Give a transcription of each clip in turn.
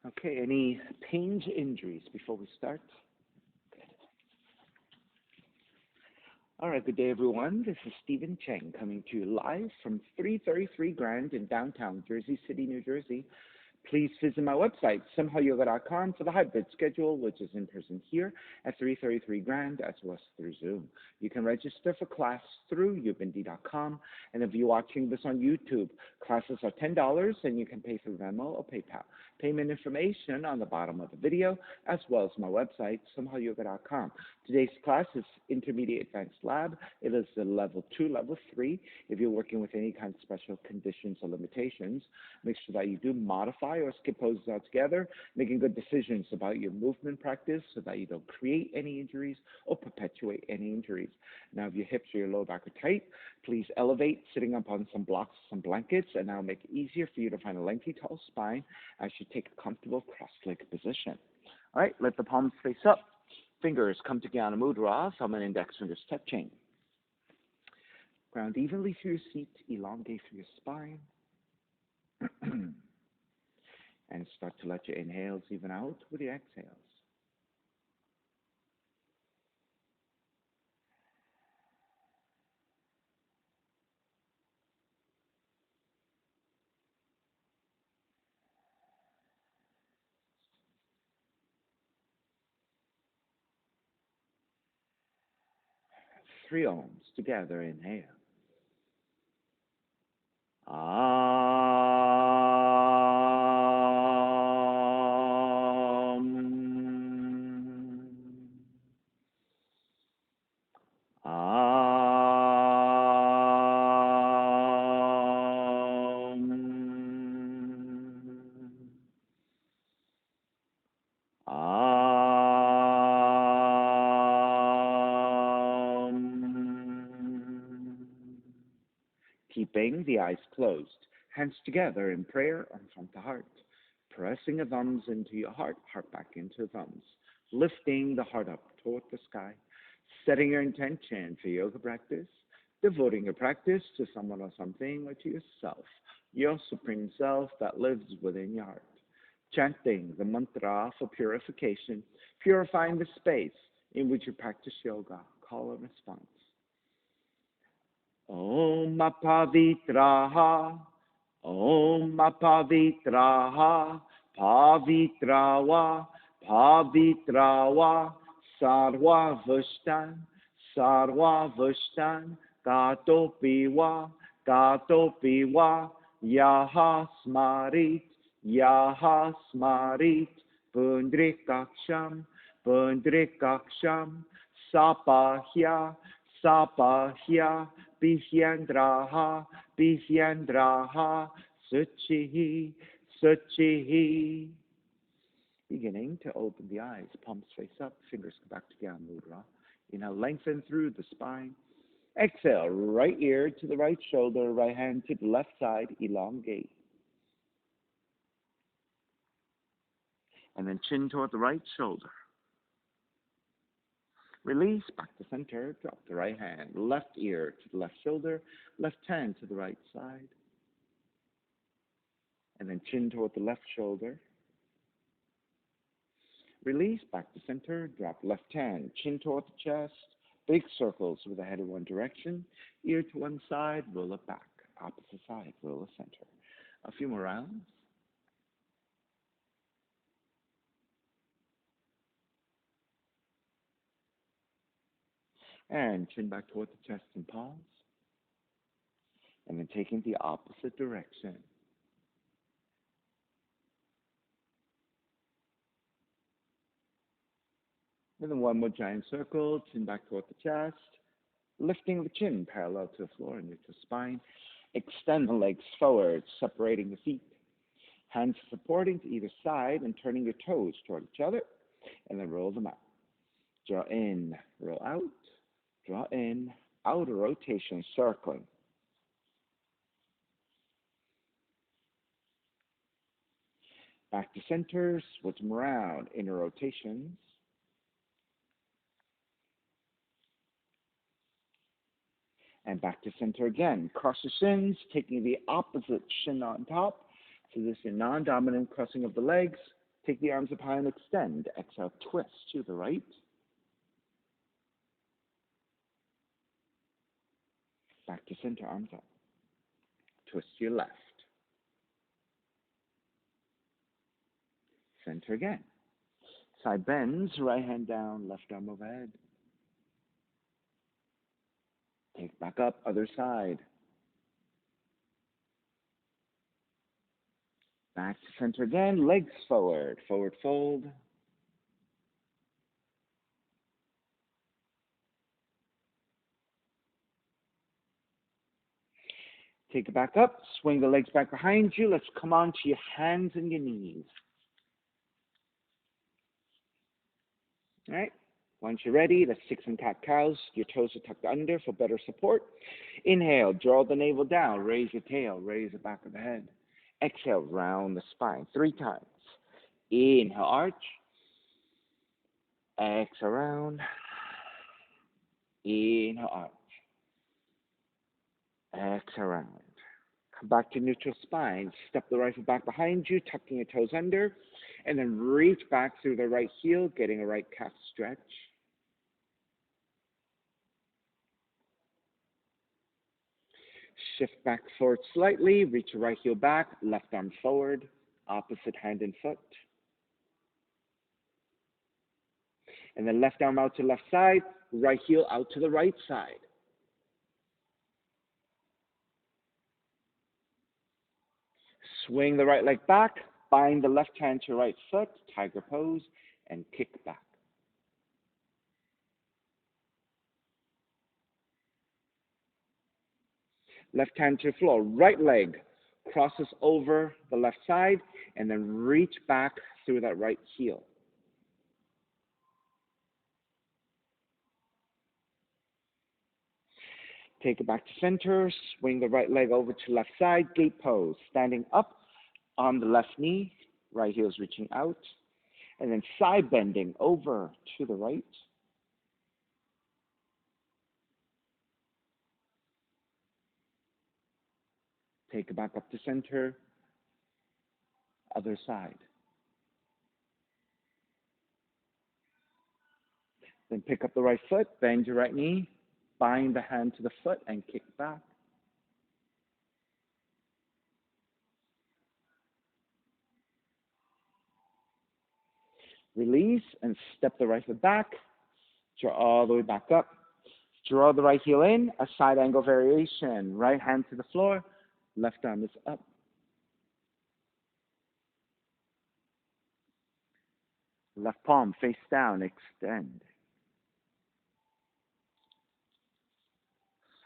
Okay, any pains, injuries before we start? All right, good day, everyone. This is Stephen Cheng coming to you live from 333 Grand in downtown Jersey City, New Jersey. Please visit my website, simhayoga.com, for the hybrid schedule, which is in person here at 333 Grand, as well as through Zoom. You can register for class through ubindi.com, and if you're watching this on YouTube, classes are $10, and you can pay through Venmo or PayPal. Payment information on the bottom of the video, as well as my website, simhayoga.com. Today's class is Intermediate Advanced Lab. It is the level 2, level 3. If you're working with any kind of special conditions or limitations, make sure that you do modify or skip poses altogether, making good decisions about your movement practice so that you don't create any injuries or perpetuate any injuries. Now, if your hips or your lower back are tight, please elevate, sitting up on some blocks, some blankets, and that'll make it easier for you to find a lengthy, tall spine as you take a comfortable cross-legged position. All right, let the palms face up. Fingers come together in mudra, thumb and index fingers touching. Ground evenly through your seat, elongate through your spine. And start to let your inhales even out with your exhales. Three ohms together, inhale. Keeping the eyes closed, hands together in prayer on front to heart, pressing the thumbs into your heart, heart back into the thumbs, lifting the heart up toward the sky, setting your intention for yoga practice, devoting your practice to someone or something or to yourself, your supreme self that lives within your heart. Chanting the mantra for purification, purifying the space in which you practice yoga, call and response. Om Pavitraha, Om Pavitraha, Pavitrawa, Pavitrawa, Sarva Vushtan, Sarva Vushtan, Gatopiwa, Gatopiwa, Yaha Smarit, Yaha Smarit, Pundrikaksham, Pundrikaksham, Sapahya, Sapahya, Bihyandraha, Bihyandraha, Suchihi, Suchihi. Beginning to open the eyes, palms face up, fingers go back together, mudra. Inhale, lengthen through the spine. Exhale, right ear to the right shoulder, right hand to the left side, elongate. And then chin toward the right shoulder. Release, back to center, drop the right hand, left ear to the left shoulder, left hand to the right side. And then chin toward the left shoulder. Release, back to center, drop left hand, chin toward the chest, big circles with the head in one direction, ear to one side, roll it back, opposite side, roll the center. A few more rounds. And chin back toward the chest and palms. And then taking the opposite direction. And then one more giant circle, chin back toward the chest, lifting the chin parallel to the floor and neutral spine. Extend the legs forward, separating the feet. Hands supporting to either side and turning your toes toward each other. And then roll them out. Draw in, roll out, draw in, outer rotation, circling. Back to center, switch them around, inner rotations. And back to center again. Cross the shins, taking the opposite shin on top. So this is a non-dominant crossing of the legs. Take the arms up high and extend. Exhale, twist to the right. Back to center, arms up. Twist to your left. Center again. Side bends, right hand down, left arm overhead. Take back up, other side. Back to center again, legs forward, forward fold. Take it back up, swing the legs back behind you. Let's come on to your hands and your knees. All right, once you're ready, let's take some cat-cows. Your toes are tucked under for better support. Inhale, draw the navel down, raise your tail, raise the back of the head. Exhale, round the spine 3 times. Inhale, arch. Exhale, round. Inhale, arch. Exhale, round. Come back to neutral spine. Step the right foot back behind you, tucking your toes under, and then reach back through the right heel, getting a right calf stretch. Shift back forward slightly, reach your right heel back, left arm forward, opposite hand and foot. And then left arm out to left side, right heel out to the right side. Swing the right leg back, bind the left hand to right foot, tiger pose, and kick back. Left hand to the floor, right leg crosses over the left side, and then reach back through that right heel. Take it back to center, swing the right leg over to left side, gate pose, standing up on the left knee, right heel is reaching out, and then side bending over to the right. Take it back up to center, other side. Then pick up the right foot, bend your right knee, bind the hand to the foot, and kick back. Release and step the right foot back, draw all the way back up. Draw the right heel in, a side angle variation. Right hand to the floor, left arm is up. Left palm face down, extend.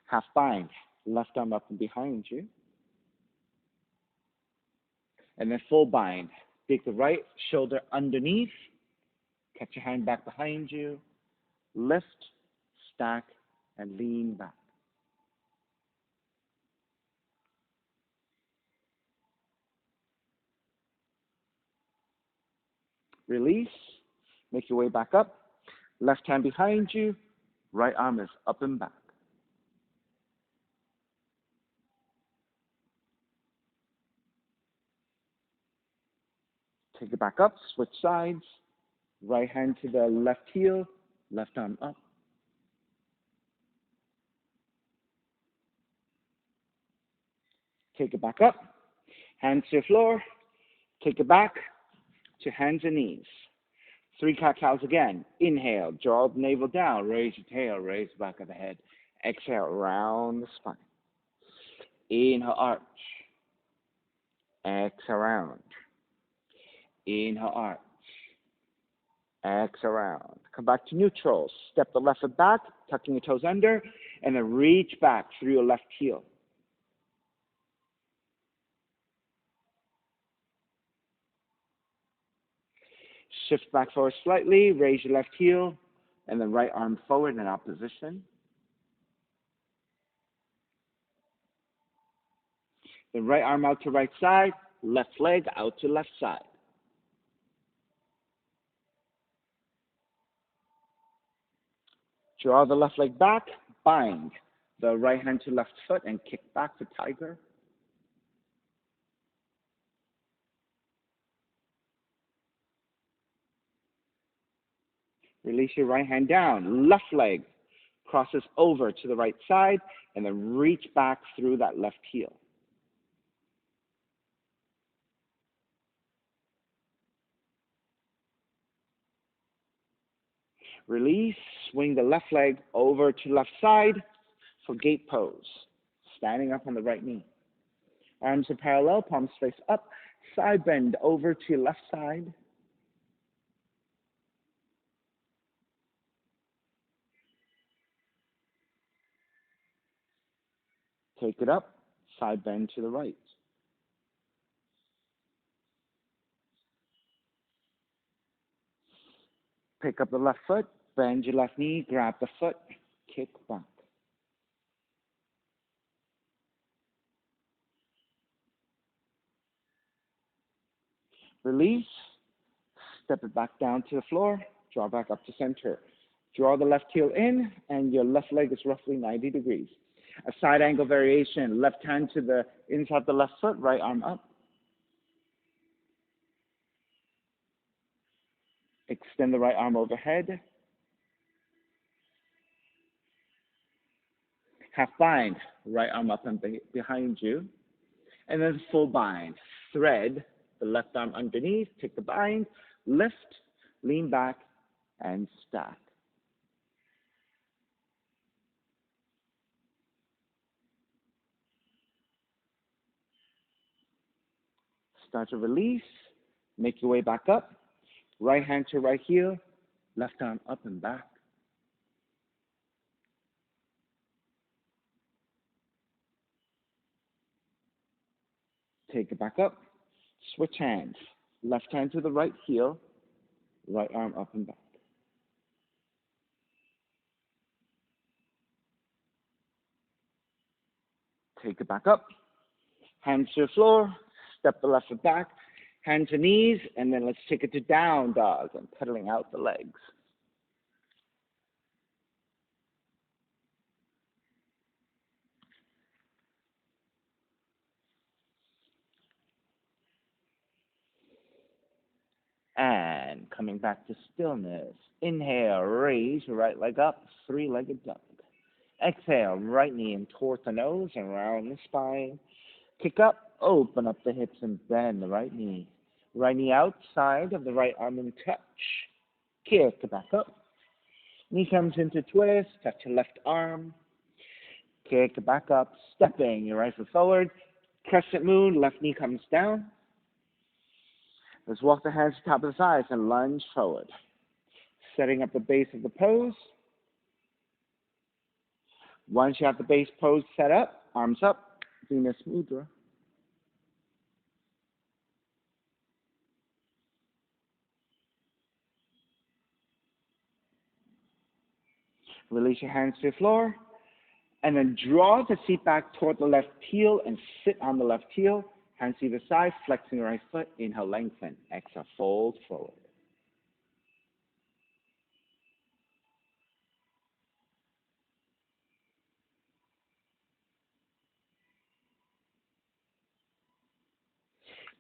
Half bind, left arm up and behind you. And then full bind. Take the right shoulder underneath, catch your hand back behind you, lift, stack, and lean back. Release, make your way back up, left hand behind you, right arm is up and back. Take it back up, switch sides, right hand to the left heel, left arm up. Take it back up, hands to the floor, take it back to hands and knees. 3 cat-cows again. Inhale, draw the navel down, raise your tail, raise the back of the head. Exhale, round the spine. Inhale, arch. Exhale, round. Inhale, arch. Exhale, round. Come back to neutral. Step the left foot back, tucking your toes under, and then reach back through your left heel. Shift back forward slightly, raise your left heel, and then right arm forward in opposition. Then right arm out to right side, left leg out to left side. Draw the left leg back, bind the right hand to left foot, and kick back for tiger. Release your right hand down. Left leg crosses over to the right side, and then reach back through that left heel. Release, swing the left leg over to left side for gate pose. Standing up on the right knee. Arms are parallel, palms face up, side bend over to your left side. Take it up, side bend to the right. Pick up the left foot, bend your left knee, grab the foot, kick back. Release, step it back down to the floor, draw back up to center. Draw the left heel in, and your left leg is roughly 90 degrees. A side angle variation, left hand to the inside the left foot, right arm up. Extend the right arm overhead. Half bind, right arm up and behind you. And then full bind. Thread the left arm underneath, take the bind, lift, lean back, and stack. Start to release, make your way back up. Right hand to right heel, left arm up and back. Take it back up. Switch hands. Left hand to the right heel, right arm up and back. Take it back up. Hands to the floor. Step the left foot back. Hands to knees, and then let's take it to down dog and pedaling out the legs. And coming back to stillness. Inhale, raise your right leg up, three-legged dog. Exhale, right knee in towards the nose and around the spine. Kick up, open up the hips and bend the right knee. Right knee outside of the right arm and touch. Kick back up. Knee comes into twist, touch your left arm. Kick back up, stepping your right foot forward. Crescent moon, left knee comes down. Let's walk the hands to the top of the thighs and lunge forward. Setting up the base of the pose. Once you have the base pose set up, arms up, Venus Mudra. Release your hands to the floor, and then draw the seat back toward the left heel and sit on the left heel. Hands to either side, flexing the right foot. Inhale, lengthen. Exhale, fold forward.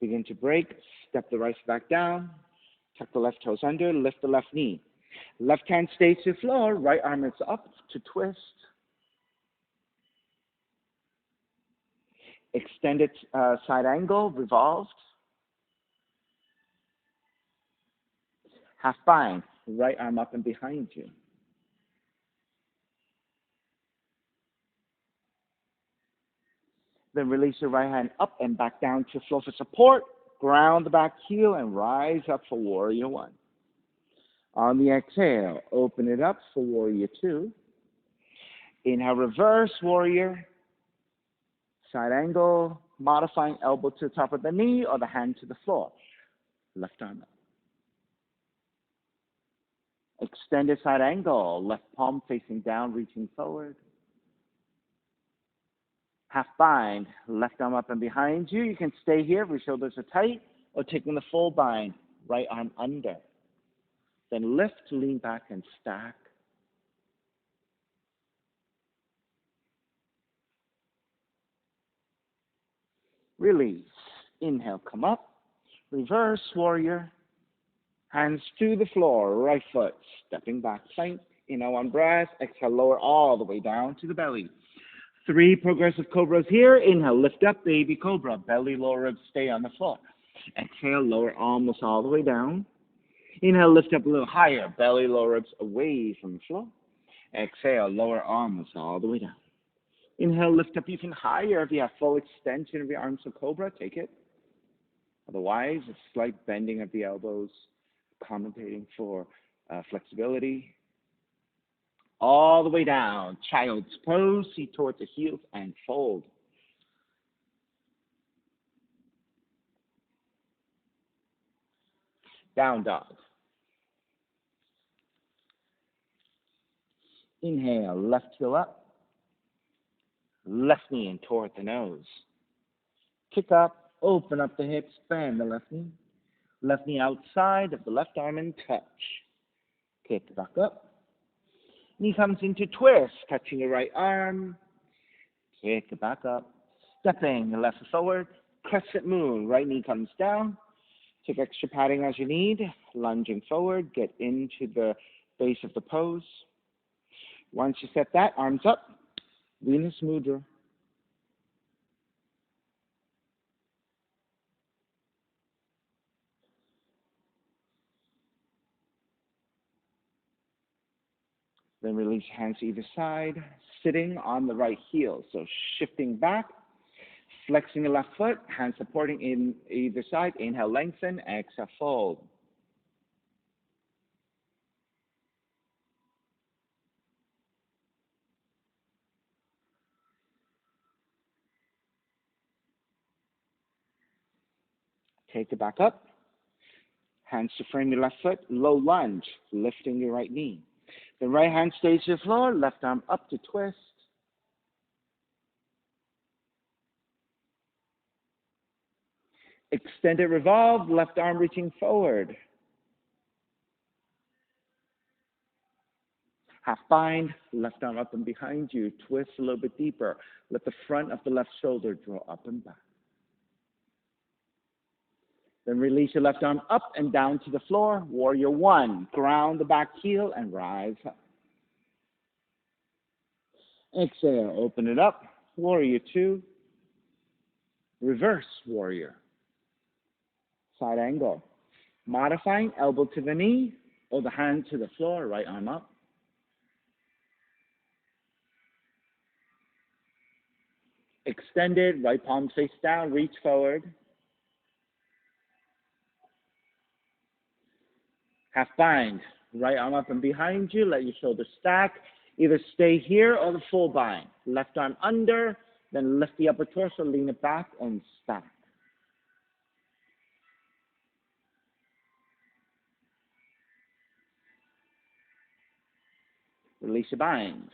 Begin to break. Step the right foot back down. Tuck the left toes under. Lift the left knee. Left hand stays to the floor. Right arm is up to twist. Extended side angle, revolved. Half bind. Right arm up and behind you. Then release your right hand up and back down to floor for support. Ground the back heel and rise up for warrior one. On the exhale, open it up for warrior two. Inhale, reverse warrior. Side angle, modifying elbow to the top of the knee or the hand to the floor. Left arm up. Extended side angle, left palm facing down, reaching forward. Half bind, left arm up and behind you. You can stay here if your shoulders are tight, or taking the full bind, right arm under. Then lift, lean back, and stack. Release. Inhale, come up. Reverse warrior. Hands to the floor, right foot stepping back, plank. Inhale, one breath. Exhale, lower all the way down to the belly. 3 progressive cobras here. Inhale, lift up, baby cobra. Belly, lower ribs stay on the floor. Exhale, lower almost all the way down. Inhale, lift up a little higher. Belly, lower ribs away from the floor. Exhale, lower almost all the way down. Inhale, lift up even higher. If you have full extension of your arms for cobra, take it. Otherwise, a slight bending of the elbows, accommodating for flexibility. All the way down. Child's pose, seat towards the heels, and fold. Down dog. Inhale, left heel up. Left knee in toward the nose. Kick up, open up the hips, bend the left knee. Left knee outside of the left arm and touch. Kick back up. Knee comes into twist, touching your right arm. Kick it back up. Stepping the left foot forward. Crescent moon. Right knee comes down. Take extra padding as you need. Lunging forward. Get into the base of the pose. Once you set that, arms up. Venus Mudra. Then release your hands to either side, sitting on the right heel. So shifting back, flexing the left foot, hands supporting in either side. Inhale, lengthen. Exhale, fold. Take it back up. Hands to frame your left foot. Low lunge, lifting your right knee. The right hand stays to the floor. Left arm up to twist. Extended revolve. Left arm reaching forward. Half bind. Left arm up and behind you. Twist a little bit deeper. Let the front of the left shoulder draw up and back. Then release your left arm up and down to the floor. Warrior one. Ground the back heel and rise up. Exhale. Open it up. Warrior two. Reverse warrior. Side angle. Modifying elbow to the knee or the hand to the floor. Right arm up. Extended. Right palm face down. Reach forward. Half bind, right arm up and behind you, let your shoulders stack. Either stay here or the full bind. Left arm under, then lift the upper torso, lean it back and stack. Release your binds.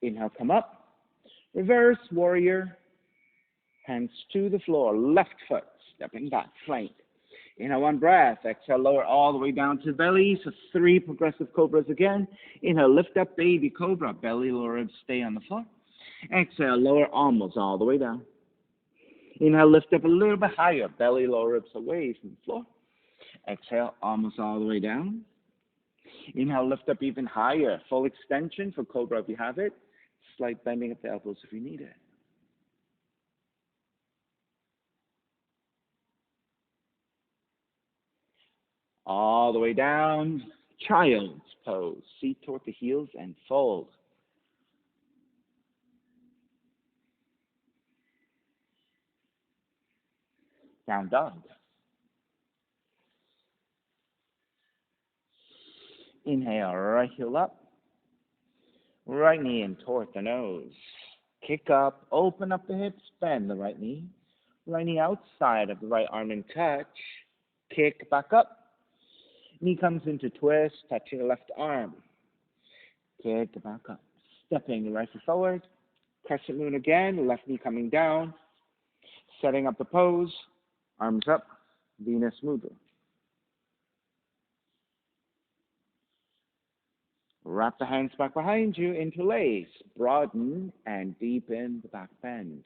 Inhale, come up. Reverse warrior. Hands to the floor, left foot, stepping back, flank. Inhale, one breath. Exhale, lower all the way down to the belly. So 3 progressive cobras again. Inhale, lift up, baby cobra. Belly, lower ribs stay on the floor. Exhale, lower almost all the way down. Inhale, lift up a little bit higher. Belly, lower ribs away from the floor. Exhale, almost all the way down. Inhale, lift up even higher. Full extension for cobra if you have it. Slight bending of the elbows if you need it. All the way down, child's pose. Seat toward the heels and fold. Down dog. Inhale, right heel up. Right knee in toward the nose. Kick up, open up the hips, bend the right knee. Right knee outside of the right arm and touch. Kick back up. Knee comes into twist, touching the left arm. Kick back up. Stepping the right foot forward. Crescent moon again, left knee coming down. Setting up the pose. Arms up. Venus Mudra. Wrap the hands back behind you, interlace. Broaden and deepen the back bend.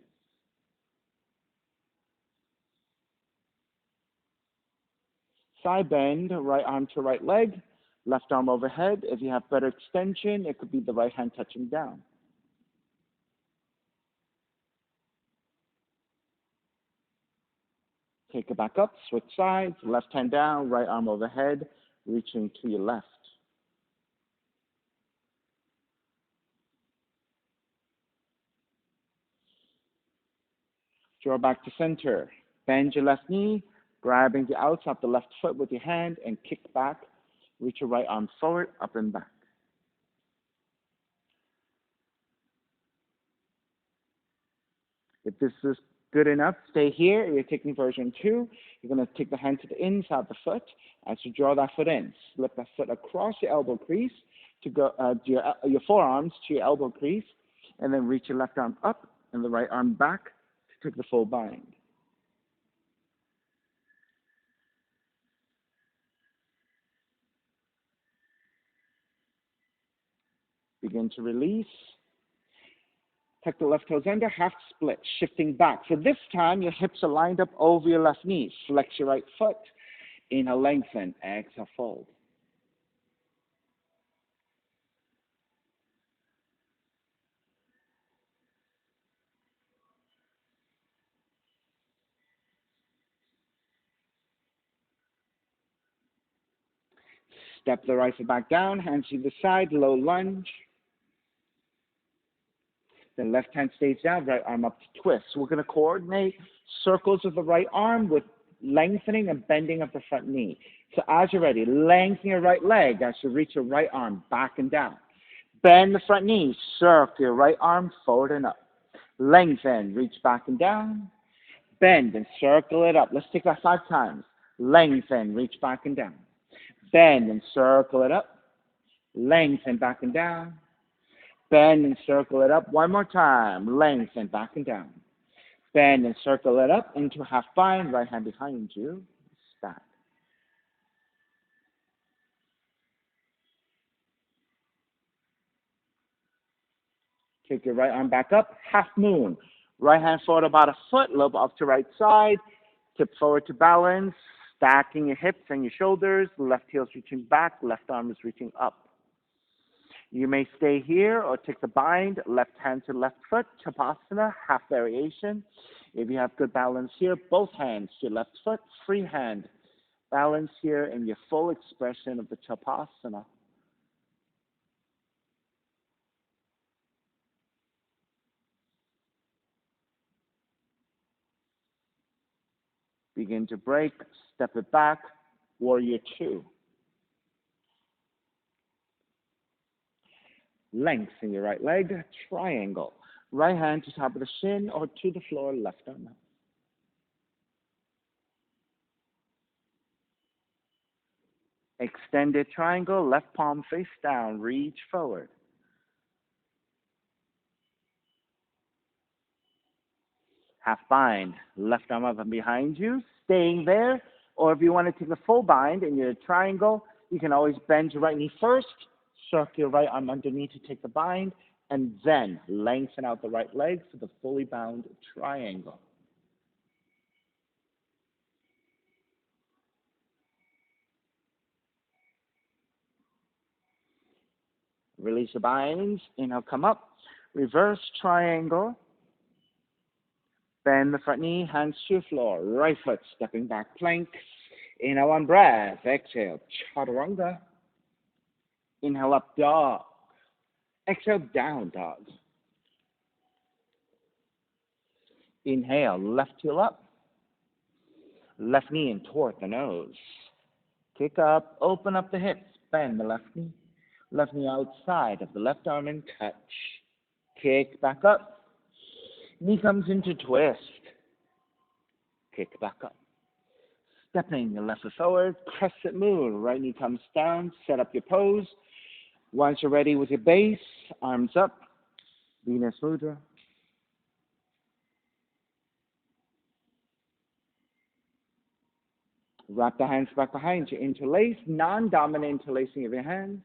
Side bend, right arm to right leg, left arm overhead. If you have better extension, it could be the right hand touching down. Take it back up, switch sides, left hand down, right arm overhead, reaching to your left. Draw back to center. Bend your left knee, grabbing the outside of the left foot with your hand and kick back. Reach your right arm forward, up and back. If this is good enough, stay here. You're taking version 2. You're going to take the hand to the inside of the foot. As you draw that foot in, slip that foot across your elbow crease to go your forearms to your elbow crease, and then reach your left arm up and the right arm back to take the full bind. Begin to release. Tuck the left toes under, half split, shifting back. So this time, your hips are lined up over your left knee. Flex your right foot. Inhale, lengthen. Exhale, fold. Step the right foot back down, hands to the side, low lunge. Then left hand stays down, right arm up to twist. So we're going to coordinate circles of the right arm with lengthening and bending of the front knee. So as you're ready, lengthen your right leg as you reach your right arm back and down. Bend the front knee, circle your right arm forward and up. Lengthen, reach back and down. Bend and circle it up. Let's take that 5 times. Lengthen, reach back and down. Bend and circle it up. Lengthen back and down. Bend and circle it up. One more time. Lengthen back and down. Bend and circle it up into a half bind. Right hand behind you. Stack. Take your right arm back up. Half moon. Right hand forward about a foot. Lobe off to right side. Tip forward to balance. Stacking your hips and your shoulders. Left heel's reaching back. Left arm is reaching up. You may stay here or take the bind, left hand to left foot, Chapasana, half variation. If you have good balance here, both hands to left foot, free hand. Balance here in your full expression of the Chapasana. Begin to break, step it back, warrior 2. Lengthen your right leg, triangle. Right hand to top of the shin or to the floor, left arm up. Extended triangle, left palm face down, reach forward. Half bind, left arm up and behind you, staying there. Or if you want to take the full bind in your triangle, you can always bend your right knee first, circle your right arm underneath to take the bind, and then lengthen out the right leg for the fully bound triangle. Release the binds, inhale, come up, reverse triangle, bend the front knee, hands to the floor, right foot stepping back, plank. Inhale, one breath, exhale, chaturanga. Inhale, up dog. Exhale, down dog. Inhale, left heel up. Left knee in toward the nose. Kick up, open up the hips, bend the left knee. Left knee outside of the left arm and touch. Kick back up. Knee comes into twist. Kick back up. Stepping your left foot forward, crescent moon. Right knee comes down, set up your pose. Once you're ready with your base, arms up, Venus Mudra. Wrap the hands back behind you. Interlace, non-dominant interlacing of your hands.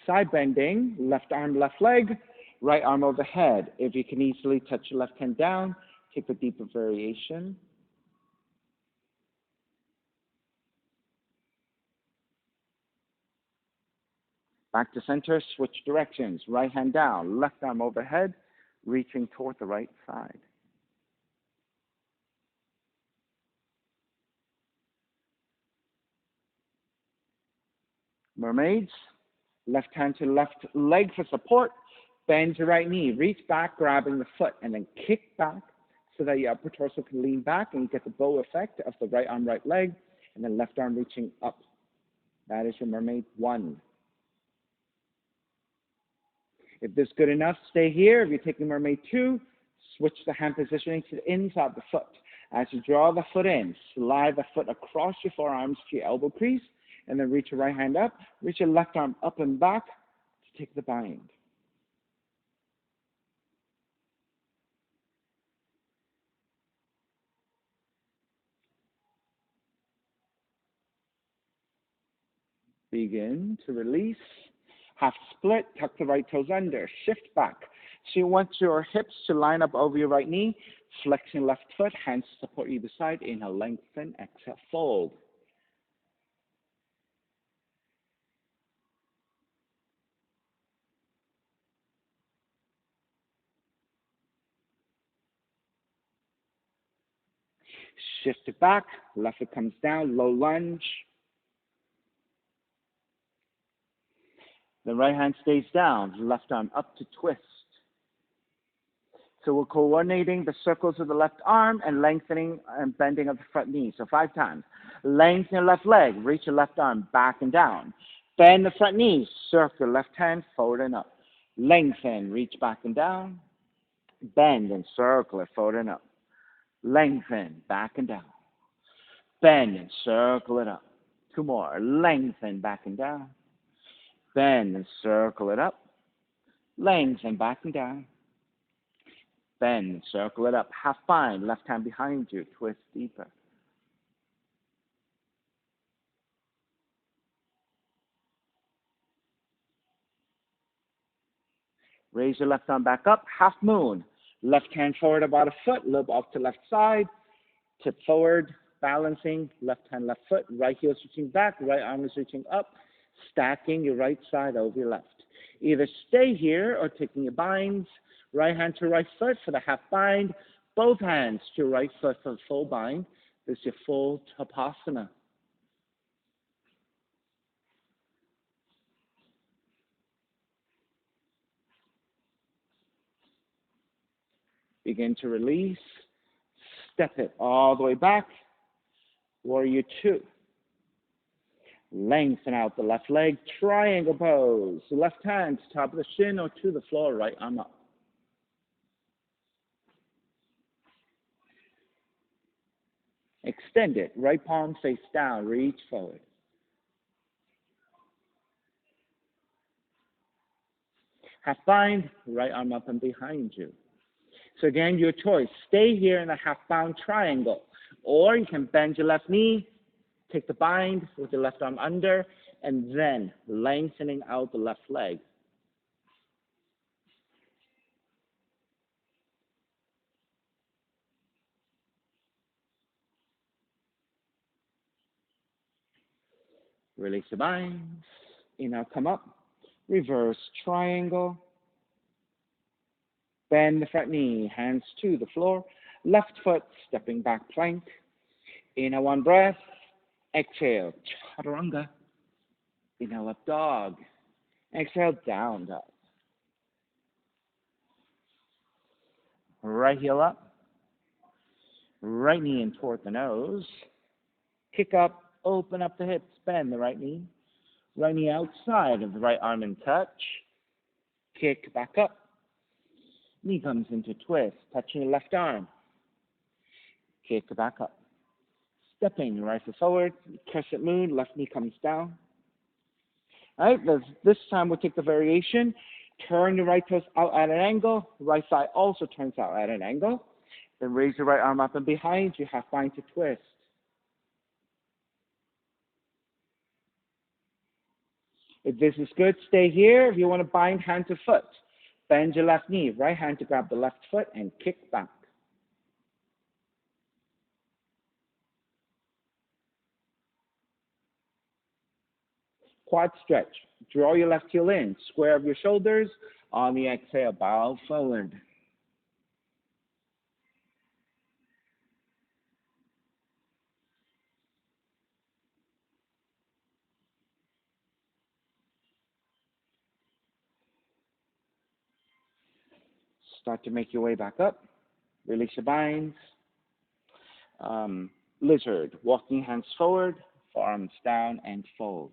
Side bending, left arm, left leg. Right arm overhead. If you can easily touch your left hand down, take the deeper variation. Back to center, switch directions. Right hand down, left arm overhead, reaching toward the right side. Mermaids, left hand to left leg for support. Bend your right knee, reach back, grabbing the foot, and then kick back so that your upper torso can lean back and you get the bow effect of the right arm, right leg, and then left arm reaching up. That is your mermaid 1. If this is good enough, stay here. If you're taking mermaid 2, switch the hand positioning to the inside of the foot. As you draw the foot in, slide the foot across your forearms to your elbow crease, and then reach your right hand up, reach your left arm up and back to take the bind. Begin to release. Half split, tuck the right toes under, shift back. So you want your hips to line up over your right knee, flexing left foot, hands support either side. Inhale, lengthen, exhale, fold. Shift it back, left foot comes down, low lunge. The right hand stays down, left arm up to twist. So we're coordinating the circles of the left arm and lengthening and bending of the front knee. So 5 times. Lengthen your left leg, reach your left arm back and down. Bend the front knee, circle your left hand forward and up. Lengthen, reach back and down. Bend and circle it forward and up. Lengthen, back and down. Bend and circle it up. 2 more. Lengthen, back and down. Bend and circle it up. Lengthen, back and down. Bend, circle it up. Half bind, left hand behind you. Twist deeper. Raise your left arm back up. Half moon. Left hand forward about a foot. Lobe off to left side. Tip forward. Balancing. Left hand, left foot. Right heel is reaching back. Right arm is reaching up. Stacking your right side over your left. Either stay here or taking your binds. Right hand to right foot for the half bind. Both hands to right foot for the full bind. This is your full Tapasana. Begin to release. Step it all the way back. Warrior 2. Lengthen out the left leg. Triangle pose. Left hand to top of the shin or to the floor. Right arm up. Extend it. Right palm face down. Reach forward. Half bind. Right arm up and behind you. So again, your choice. Stay here in a half bound triangle. Or you can bend your left knee, take the bind with your left arm under, and then lengthening out the left leg. Release the binds. Inhale, come up. Reverse triangle. Bend the front knee, hands to the floor. Left foot stepping back plank. Inhale, 1 breath. Exhale, chaturanga. Inhale, up dog. Exhale, down dog. Right heel up. Right knee in toward the nose. Kick up, open up the hips, bend the right knee. Right knee outside of the right arm in touch. Kick back up. Knee comes into twist, touching the left arm. Kick back up. Stepping right foot forward, crescent moon, left knee comes down. All right, this time we'll take the variation. Turn your right toes out at an angle. Right side also turns out at an angle. Then raise your right arm up and behind you, half bind to twist. If this is good, stay here. If you want to bind hand to foot, Bend your left knee. Right hand to grab the left foot and kick back. Quad stretch. Draw your left heel in. Square up your shoulders. On the exhale, bow forward. Start to make your way back up. Release your binds. Lizard. Walking hands forward, forearms down, and fold.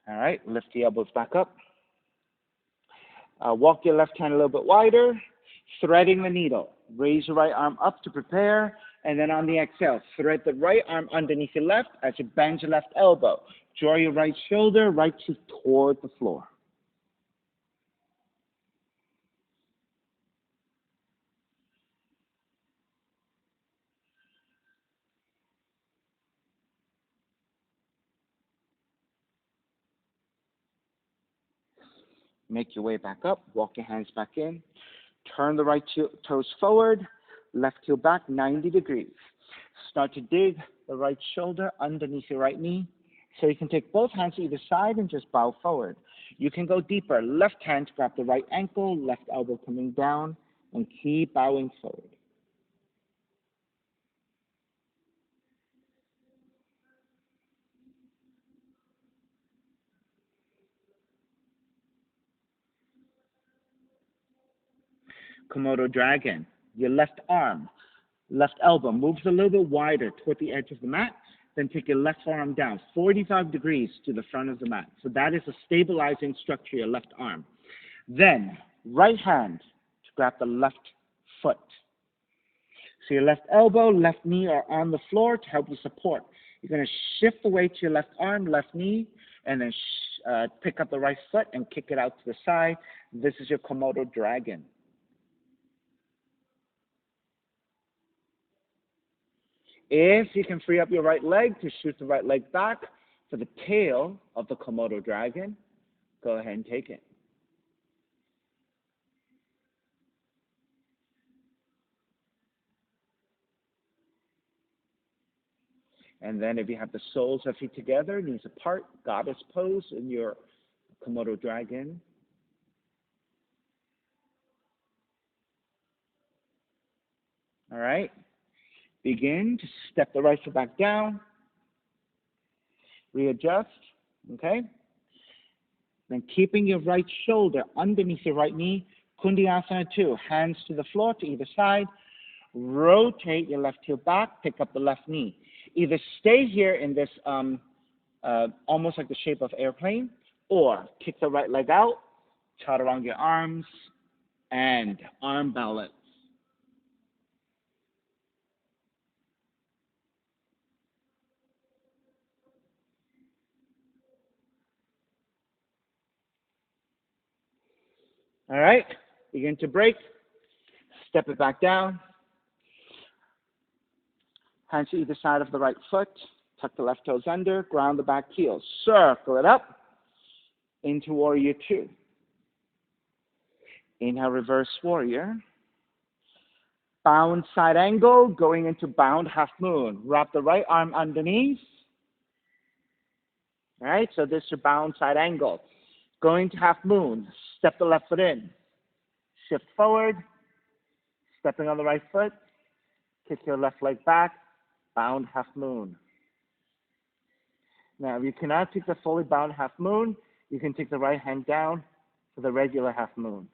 All right, lift the elbows back up. Walk your left hand a little bit wider, threading the needle. Raise your right arm up to prepare, and then on the exhale, thread the right arm underneath your left as you bend your left elbow. Draw your right shoulder, right cheek toward the floor. Make your way back up, walk your hands back in. Turn the right toes forward, left heel back 90 degrees. Start to dig the right shoulder underneath your right knee. So you can take both hands to either side and just bow forward. You can go deeper. Left hand to grab the right ankle, left elbow coming down, and keep bowing forward. Komodo dragon. Your left arm, left elbow moves a little bit wider toward the edge of the mat. Then take your left forearm down 45 degrees to the front of the mat. So that is a stabilizing structure, your left arm. Then, right hand to grab the left foot. So your left elbow, left knee are on the floor to help you support. You're going to shift the weight to your left arm, left knee, and then pick up the right foot and kick it out to the side. This is your Komodo dragon. If you can free up your right leg to shoot the right leg back for the tail of the Komodo dragon, go ahead and take it. And then if you have the soles of feet together, knees apart, goddess pose in your Komodo dragon. All right. Begin to step the right foot back down. Readjust. Okay. Then keeping your right shoulder underneath your right knee. Kundiyasana 2. Hands to the floor to either side. Rotate your left heel back. Pick up the left knee. Either stay here in this almost like the shape of airplane, or kick the right leg out, chaturanga your arms, and arm balance. All right, begin to break. Step it back down. Hands to either side of the right foot. Tuck the left toes under. Ground the back heel. Circle it up into warrior 2. Inhale, reverse warrior. Bound side angle, going into bound half moon. Wrap the right arm underneath. All right, so this is your bound side angle. Going to half moon. Step the left foot in. Shift forward. Stepping on the right foot. Kick your left leg back. Bound half moon. Now, if you cannot take the fully bound half moon, you can take the right hand down for the regular half moon.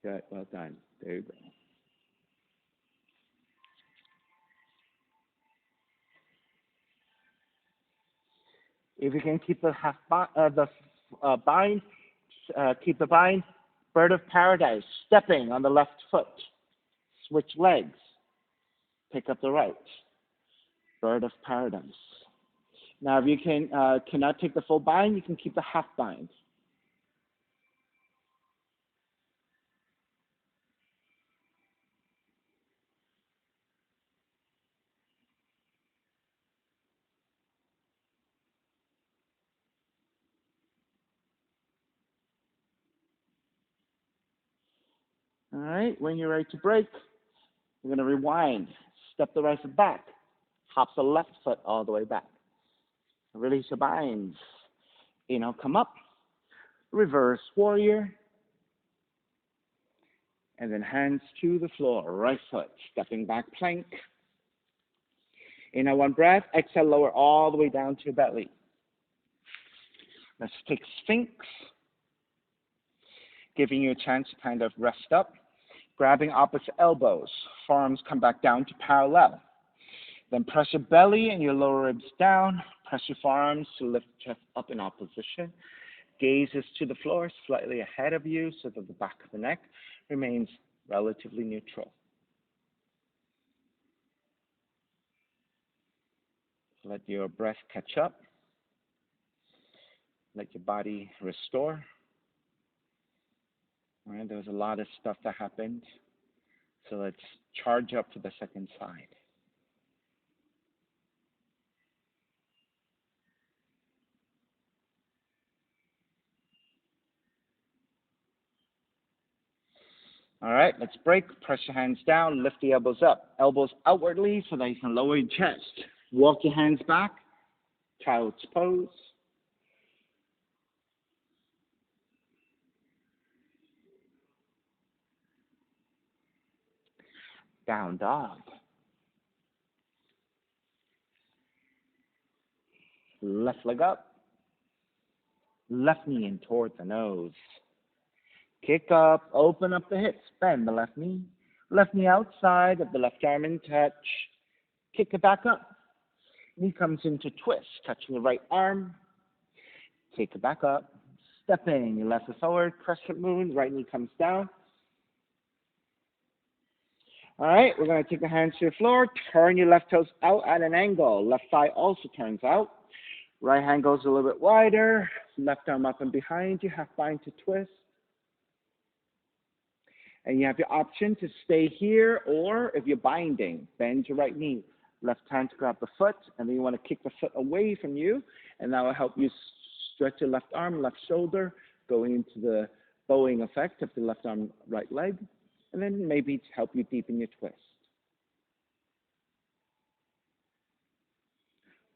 Good, well done. There you go. If you can keep the bind, keep the bind. Bird of paradise, stepping on the left foot. Switch legs. Pick up the right. Bird of paradise. Now, if you cannot take the full bind, you can keep the half bind. All right, when you're ready to break, you're going to rewind. Step the right foot back. Hop the left foot all the way back. Release the binds. Come up. Reverse warrior. And then hands to the floor. Right foot. Stepping back plank. Inhale one breath. Exhale, lower all the way down to your belly. Let's take Sphinx. Giving you a chance to kind of rest up. Grabbing opposite elbows. Forearms come back down to parallel. Then press your belly and your lower ribs down. Press your forearms to lift the chest up in opposition. Gaze is to the floor, slightly ahead of you, so that the back of the neck remains relatively neutral. Let your breath catch up. Let your body restore. All right, there was a lot of stuff that happened. So let's charge up to the second side. All right, let's break. Press your hands down. Lift the elbows up. Elbows outwardly so that you can lower your chest. Walk your hands back. Child's pose. Down dog. Left leg up. Left knee in toward the nose. Kick up, open up the hips, bend the left knee. Left knee outside of the left arm in touch. Kick it back up. Knee comes into twist, touching the right arm. Kick it back up. Stepping your left foot forward, crescent moon, right knee comes down. All right, we're going to take the hands to the floor. Turn your left toes out at an angle. Left thigh also turns out. Right hand goes a little bit wider. Left arm up and behind you, half bind to twist. And you have the option to stay here, or if you're binding, bend your right knee. Left hand to grab the foot, and then you want to kick the foot away from you, and that will help you stretch your left arm, left shoulder, going into the bowing effect of the left arm, right leg, and then maybe to help you deepen your twist.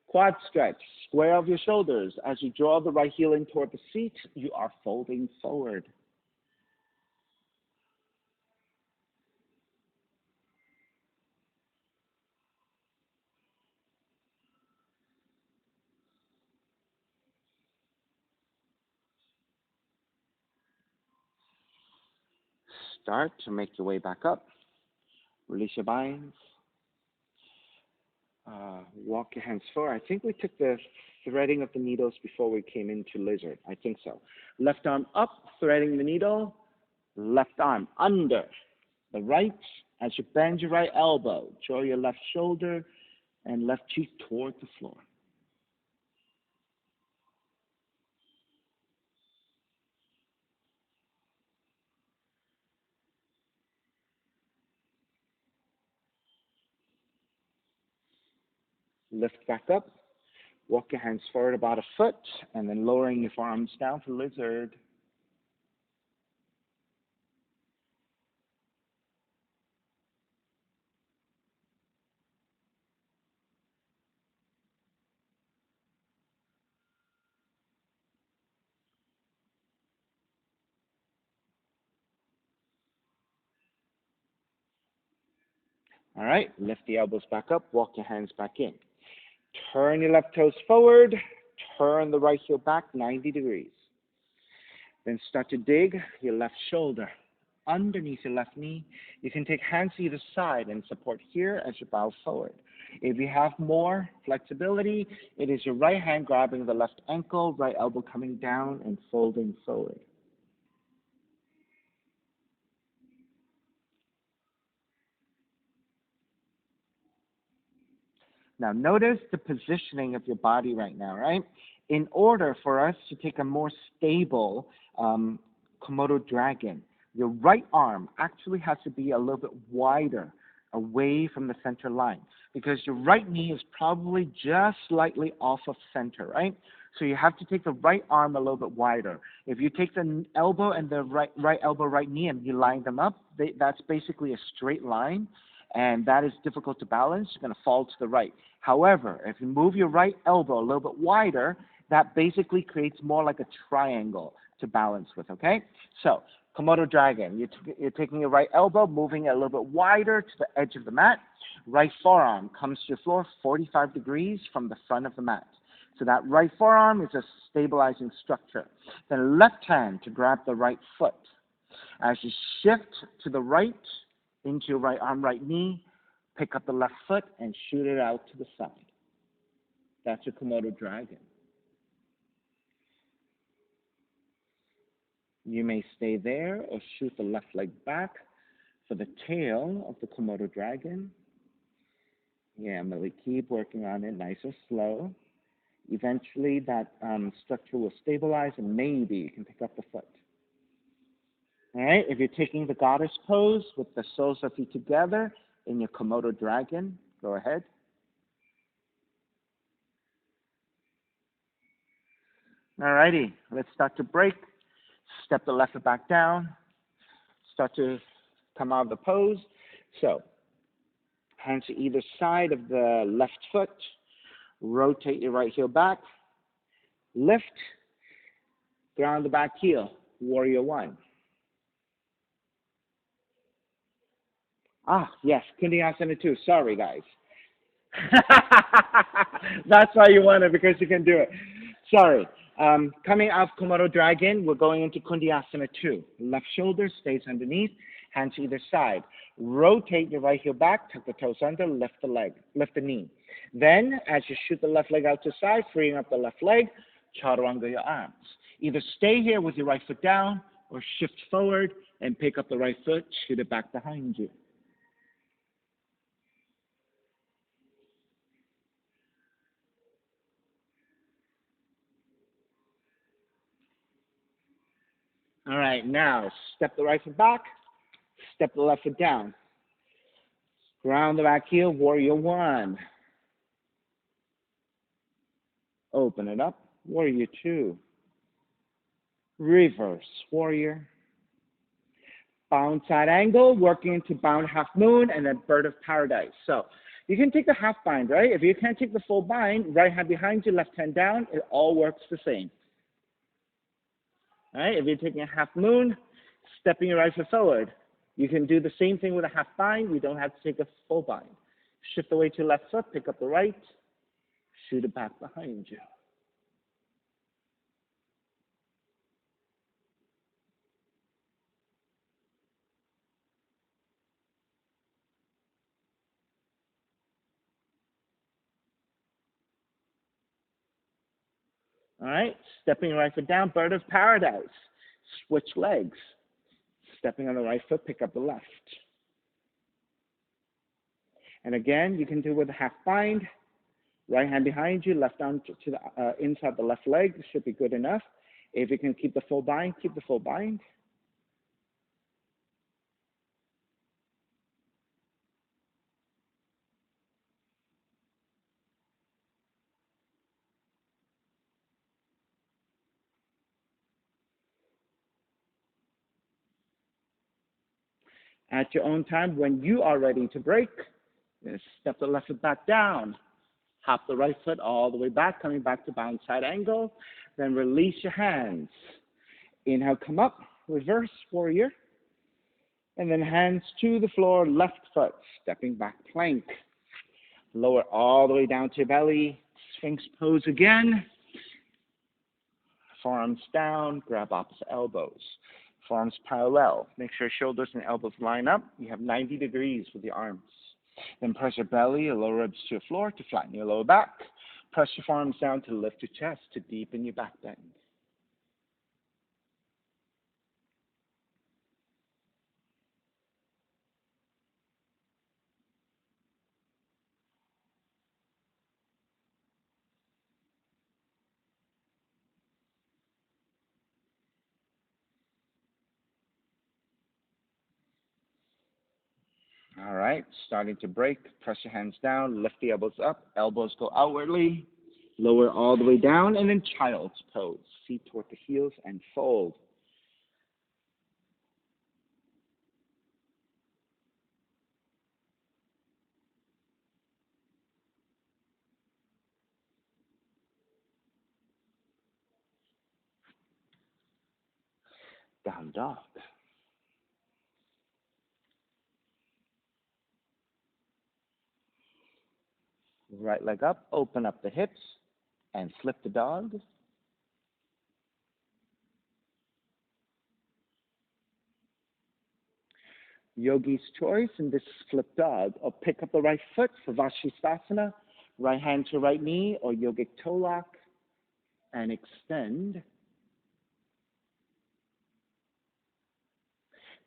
Quad stretch, square of your shoulders. As you draw the right heel in toward the seat, you are folding forward. Start to make your way back up. Release your binds. Walk your hands forward. I think we took the threading of the needles before we came into lizard. I think so. Left arm up, threading the needle. Left arm under the right. As you bend your right elbow, draw your left shoulder and left cheek toward the floor. Lift back up. Walk your hands forward about a foot, and then lowering your forearms down for lizard. All right, lift the elbows back up, walk your hands back in. Turn your left toes forward, turn the right heel back 90 degrees. Then start to dig your left shoulder underneath your left knee. You can take hands to either side and support here as you bow forward. If you have more flexibility, it is your right hand grabbing the left ankle, right elbow coming down and folding forward. Now, notice the positioning of your body right now, right? In order for us to take a more stable Komodo dragon, your right arm actually has to be a little bit wider away from the center line because your right knee is probably just slightly off of center, right? So you have to take the right arm a little bit wider. If you take the elbow and the right elbow, right knee, and you line them up, that's basically a straight line, and that is difficult to balance. You're going to fall to the right. However, if you move your right elbow a little bit wider, that basically creates more like a triangle to balance with, okay? So, Komodo dragon, you're taking your right elbow, moving it a little bit wider to the edge of the mat. Right forearm comes to your floor 45 degrees from the front of the mat. So that right forearm is a stabilizing structure. Then left hand to grab the right foot. As you shift to the right, into your right arm, right knee, pick up the left foot and shoot it out to the side. That's your Komodo dragon. You may stay there or shoot the left leg back for the tail of the Komodo dragon. Yeah, Millie, keep working on it nice and slow. Eventually, that structure will stabilize, and maybe you can pick up the foot. All right, if you're taking the goddess pose with the soles of feet together in your Komodo dragon, go ahead. All righty, let's start to break. Step the left foot back down. Start to come out of the pose. So, hands to either side of the left foot. Rotate your right heel back. Lift. Ground the back heel. Warrior one. Ah, yes, Kundiyasana 2. Sorry, guys. That's why you want it, because you can do it. Sorry. Coming out of Komodo Dragon, we're going into Kundiyasana 2. Left shoulder stays underneath, hands to either side. Rotate your right heel back, tuck the toes under, lift the leg, lift the knee. Then, as you shoot the left leg out to the side, freeing up the left leg, chaturanga your arms. Either stay here with your right foot down, or shift forward and pick up the right foot, shoot it back behind you. All right, now step the right foot back, step the left foot down. Ground the back heel, warrior one. Open it up, warrior two. Reverse, warrior. Bound side angle, working into bound half moon, and then bird of paradise. So you can take the half bind, right? If you can't take the full bind, right hand behind you, left hand down, it all works the same. All right, if you're taking a half moon, stepping your right foot forward. You can do the same thing with a half bind. You don't have to take a full bind. Shift the weight to your left foot, pick up the right, shoot it back behind you. All right, stepping your right foot down, bird of paradise. Switch legs. Stepping on the right foot, pick up the left. And again, you can do with a half bind. Right hand behind you, left arm to the inside the left leg. This should be good enough. If you can keep the full bind, keep the full bind. At your own time, when you are ready to break, step the left foot back down. Hop the right foot all the way back, coming back to bound side angle. Then release your hands. Inhale, come up, reverse warrior. And then hands to the floor, left foot, stepping back plank. Lower all the way down to your belly. Sphinx pose again. Forearms down, grab opposite elbows. Forearms parallel. Make sure shoulders and elbows line up. You have 90 degrees with your arms. Then press your belly, your lower ribs to your floor to flatten your lower back. Press your forearms down to lift your chest to deepen your back bend. All right, starting to break. Press your hands down, lift the elbows up, elbows go outwardly, lower all the way down, and then child's pose. Feet toward the heels and fold. Down dog. Right leg up, open up the hips, and flip the dog. Yogi's choice in this flip dog, or pick up the right foot for Vashisthasana, right hand to right knee, or yogic toe lock, and extend.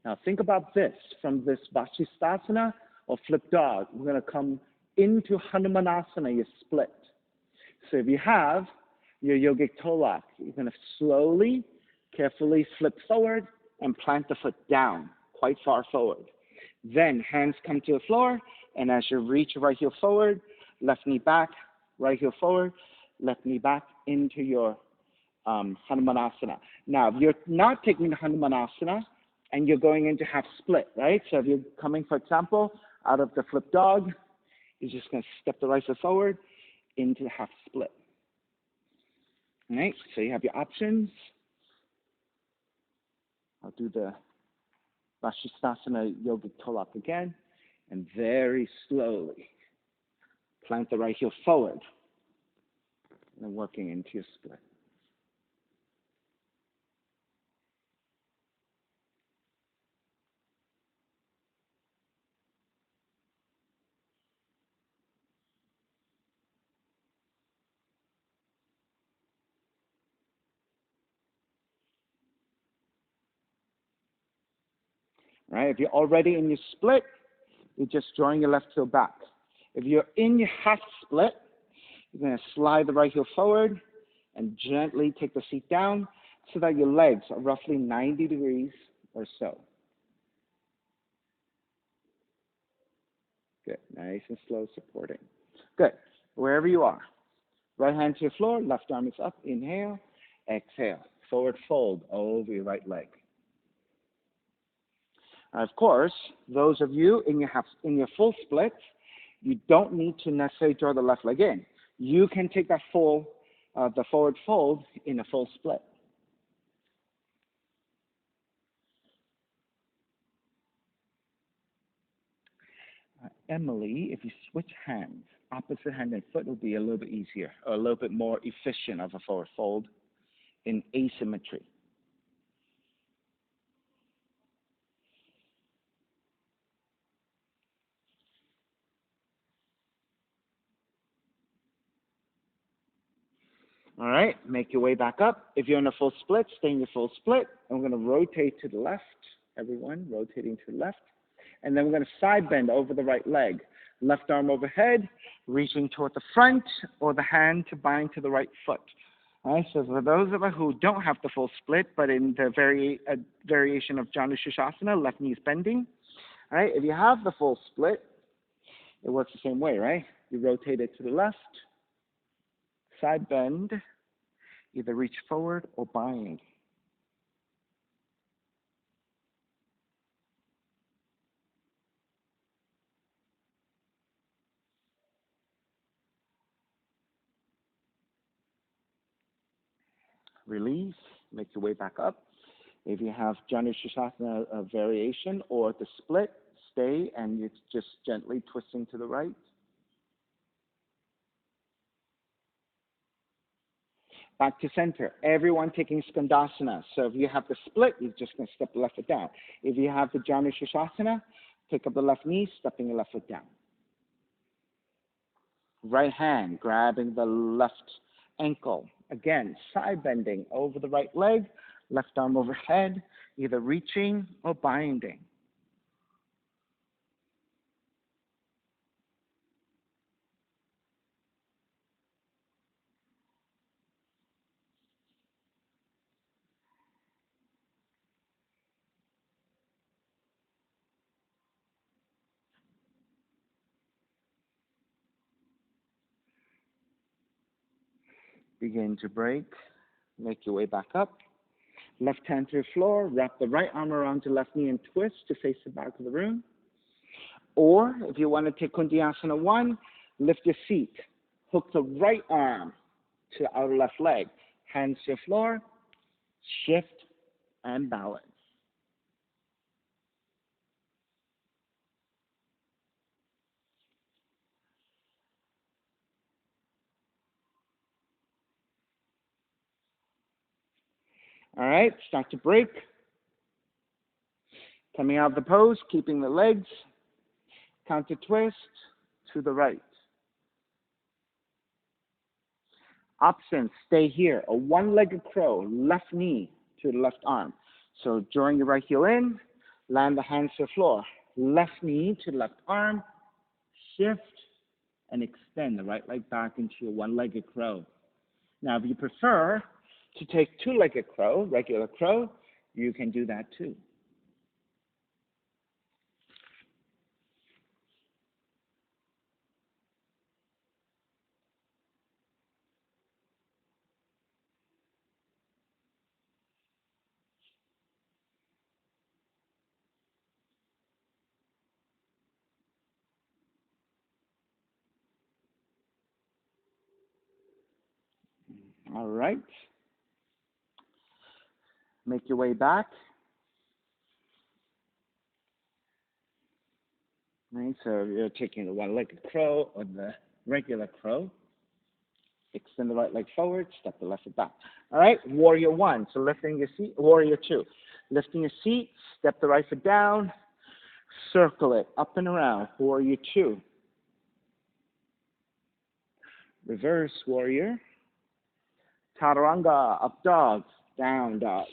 Now think about this, from this Vashisthasana or flip dog, we're going to come into Hanumanasana, you split. So if you have your yogic toe lock, you're going to slowly, carefully flip forward and plant the foot down, quite far forward. Then hands come to the floor, and as you reach your right heel forward, left knee back, right heel forward, left knee back into your Hanumanasana. Now, if you're not taking the Hanumanasana and you're going into half split, right? So if you're coming, for example, out of the flip dog, you're just going to step the right foot forward into the half split. All right, so you have your options. I'll do the Vashisthasana yogic toe lock again, and very slowly plant the right heel forward, and then working into your split. All right, if you're already in your split, you're just drawing your left heel back. If you're in your half split, you're going to slide the right heel forward and gently take the seat down so that your legs are roughly 90 degrees or so. Good, nice and slow supporting. Good, wherever you are. Right hand to the floor, left arm is up, inhale, exhale. Forward fold over your right leg. Of course, those of you in your full split, you don't need to necessarily draw the left leg in. You can take that the forward fold in a full split. Emily, if you switch hands, opposite hand and foot will be a little bit easier, or a little bit more efficient of a forward fold in asymmetry. All right, make your way back up. If you're in a full split, stay in your full split. And we're going to rotate to the left. Everyone rotating to the left. And then we're going to side bend over the right leg. Left arm overhead, reaching toward the front, or the hand to bind to the right foot. All right, so for those of us who don't have the full split, but in the variation of Janu Shirshasana, left knee is bending. All right, if you have the full split, it works the same way, right? You rotate it to the left, side bend, either reach forward or bind. Release, make your way back up. If you have Janu Shirshasana variation or the split, stay and you're just gently twisting to the right. Back to center. Everyone taking Skandasana. So if you have the split, you're just going to step the left foot down. If you have the Janu Shirshasana, pick up the left knee, stepping the left foot down. Right hand grabbing the left ankle. Again, side bending over the right leg, left arm overhead, either reaching or binding. Begin to break. Make your way back up. Left hand to the floor. Wrap the right arm around your left knee and twist to face the back of the room. Or if you want to take Kundiasana 1, lift your feet. Hook the right arm to the outer left leg. Hands to the floor. Shift and balance. All right, start to break. Coming out of the pose, keeping the legs. Counter twist to the right. Option, stay here. A one-legged crow, left knee to the left arm. So drawing your right heel in, land the hands to the floor. Left knee to the left arm, shift, and extend the right leg back into your one-legged crow. Now, if you prefer to take two-legged crow, regular crow, you can do that too. All right. Make your way back. Right, so you're taking the one-legged crow or the regular crow. Extend the right leg forward, step the left foot back. All right, warrior 1. So lifting your seat, warrior 2. Lifting your seat, step the right foot down, circle it up and around, warrior 2. Reverse warrior. Chaturanga, up dog, down dog.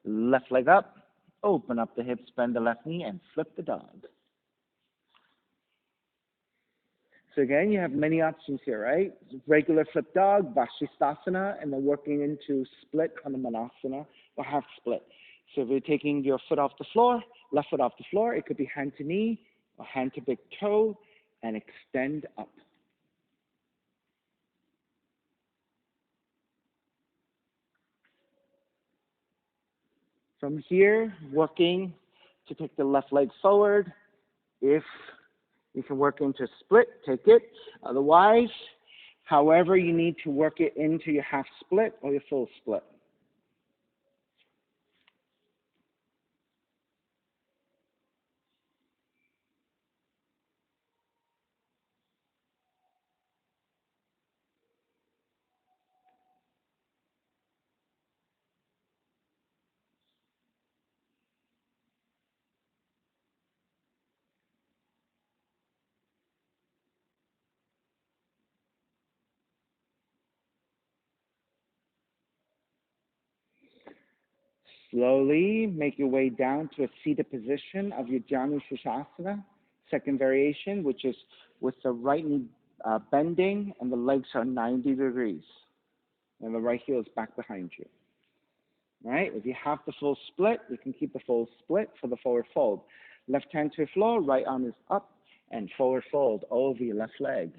Left leg up, open up the hips, bend the left knee, and flip the dog. So again, you have many options here, right? Regular flip dog, Vashisthasana, and then working into split Hanumanasana or half split. So if you're taking your foot off the floor, left foot off the floor, it could be hand to knee or hand to big toe and extend up. From here, working to take the left leg forward. If you can work into split, take it. Otherwise, however you need to work it into your half split or your full split. Slowly make your way down to a seated position of your Janu Shasana, second variation, which is with the right knee bending and the legs are 90 degrees. And the right heel is back behind you. All right, if you have the full split, you can keep the full split for the forward fold. Left hand to the floor, right arm is up, and forward fold over your left leg.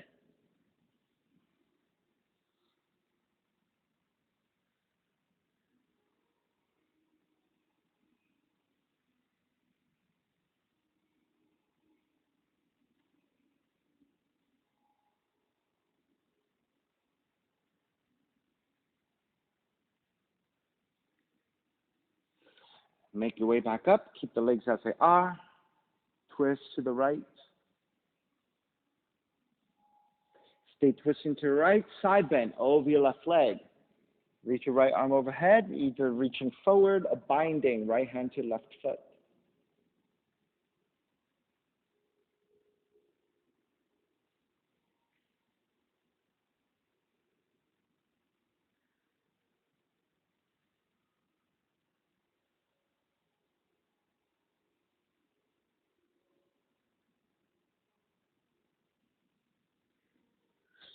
Make your way back up, keep the legs as they are, twist to the right. Stay twisting to the right, side bend over your left leg. Reach your right arm overhead, either reaching forward or binding right hand to left foot.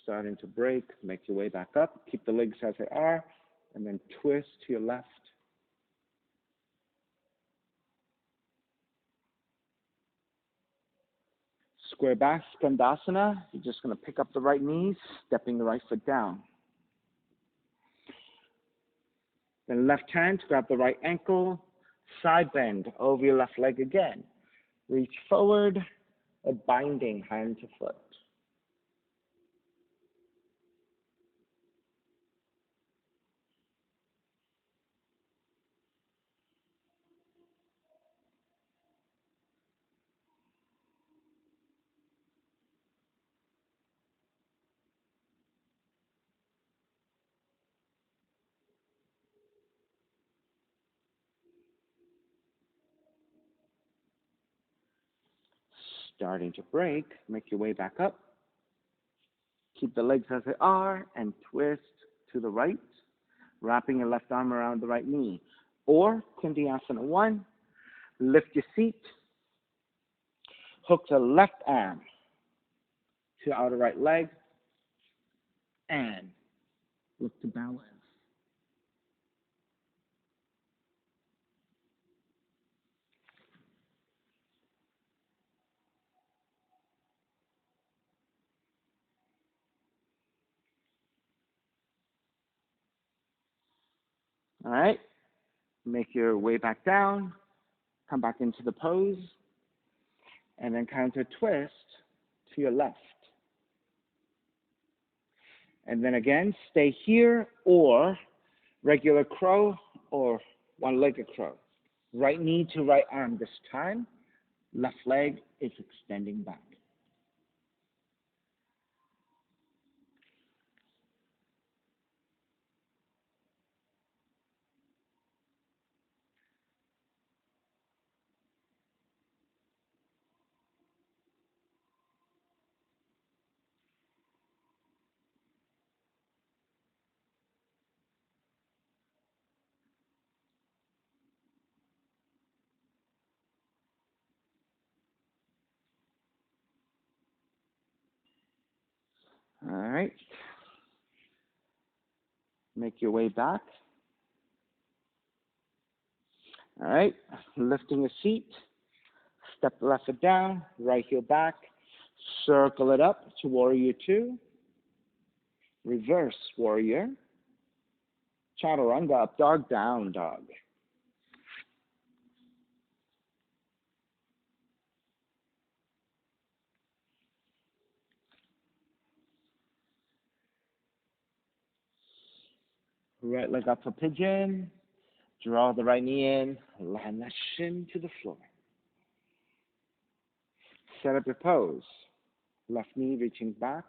Starting to break, make your way back up, keep the legs as they are, and then twist to your left. Square back, Skandasana. You're just going to pick up the right knees, stepping the right foot down. Then left hand, grab the right ankle, side bend over your left leg again. Reach forward, a binding hand to foot. Starting to break, make your way back up. Keep the legs as they are and twist to the right, wrapping your left arm around the right knee. Or Kundiasana 1, lift your seat, hook the left arm to outer right leg, and look to balance. All right, make your way back down, come back into the pose, and then counter twist to your left. And then again, stay here or regular crow or one-legged crow. Right knee to right arm this time. Left leg is extending back. All right. Make your way back. All right. Lifting a seat. Step the left foot down, right heel back. Circle it up to Warrior 2. Reverse Warrior. Chaturanga, up dog, down dog. Right leg up for pigeon. Draw the right knee in. Land that shin to the floor. Set up your pose. Left knee reaching back.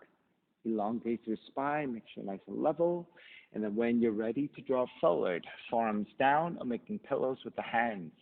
Elongate your spine. Make sure nice and level. And then when you're ready to draw forward, forearms down or making pillows with the hands.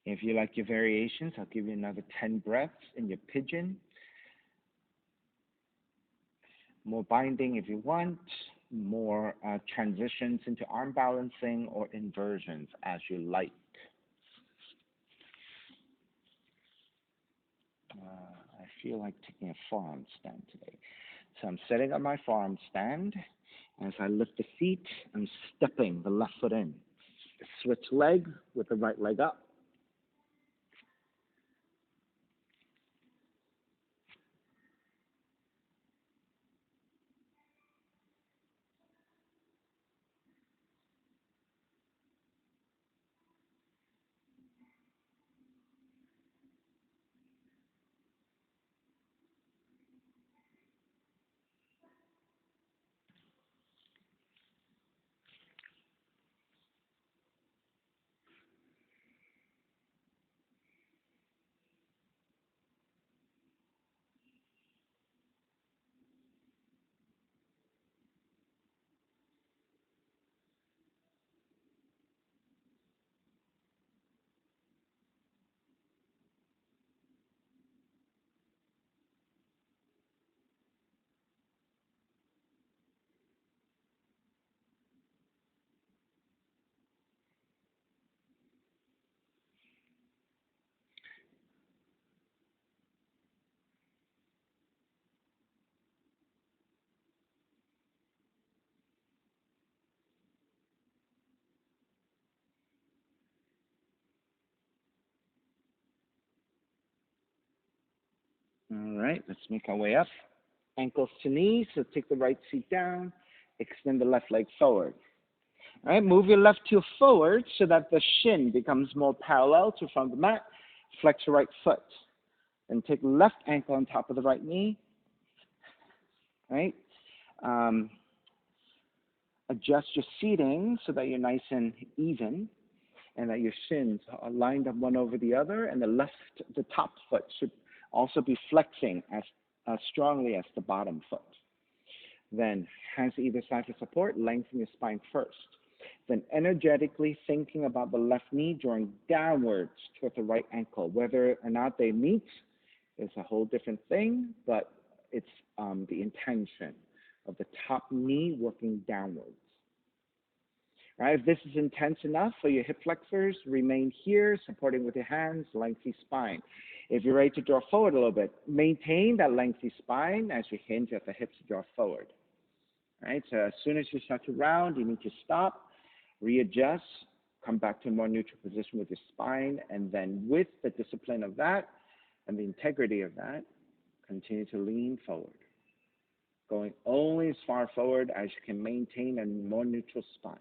If you like your variations, I'll give you another 10 breaths in your pigeon. More binding if you want, more transitions into arm balancing or inversions as you like. I feel like taking a forearm stand today. So I'm setting up my forearm stand. As I lift the seat, I'm stepping the left foot in. Switch leg with the right leg up. All right, let's make our way up. Ankles to knees, so take the right seat down, extend the left leg forward. All right, move your left heel forward so that the shin becomes more parallel to front of the mat. Flex your right foot. Then take left ankle on top of the right knee. Right? Um, adjust your seating so that you're nice and even and that your shins are lined up one over the other, and the top foot should also be flexing as strongly as the bottom foot. Then hands to either side for support, lengthen your spine first. Then energetically thinking about the left knee drawing downwards toward the right ankle. Whether or not they meet is a whole different thing, but it's the intention of the top knee working downwards. Right, if this is intense enough for your hip flexors, remain here, supporting with your hands, lengthy spine. If you're ready to draw forward a little bit, maintain that lengthy spine as you hinge at the hips to draw forward. Right, so as soon as you start to round, you need to stop, readjust, come back to a more neutral position with your spine, and then with the discipline of that and the integrity of that, continue to lean forward, going only as far forward as you can maintain a more neutral spine.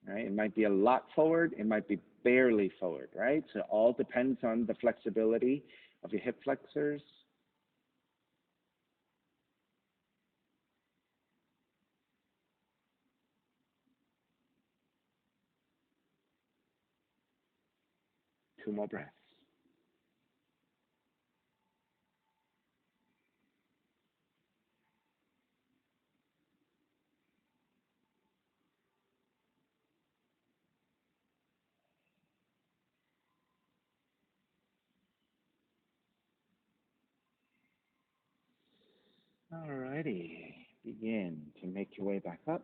Right? It might be a lot forward, it might be barely forward, right? So it all depends on the flexibility of your hip flexors. Two more breaths. Alrighty, begin to make your way back up.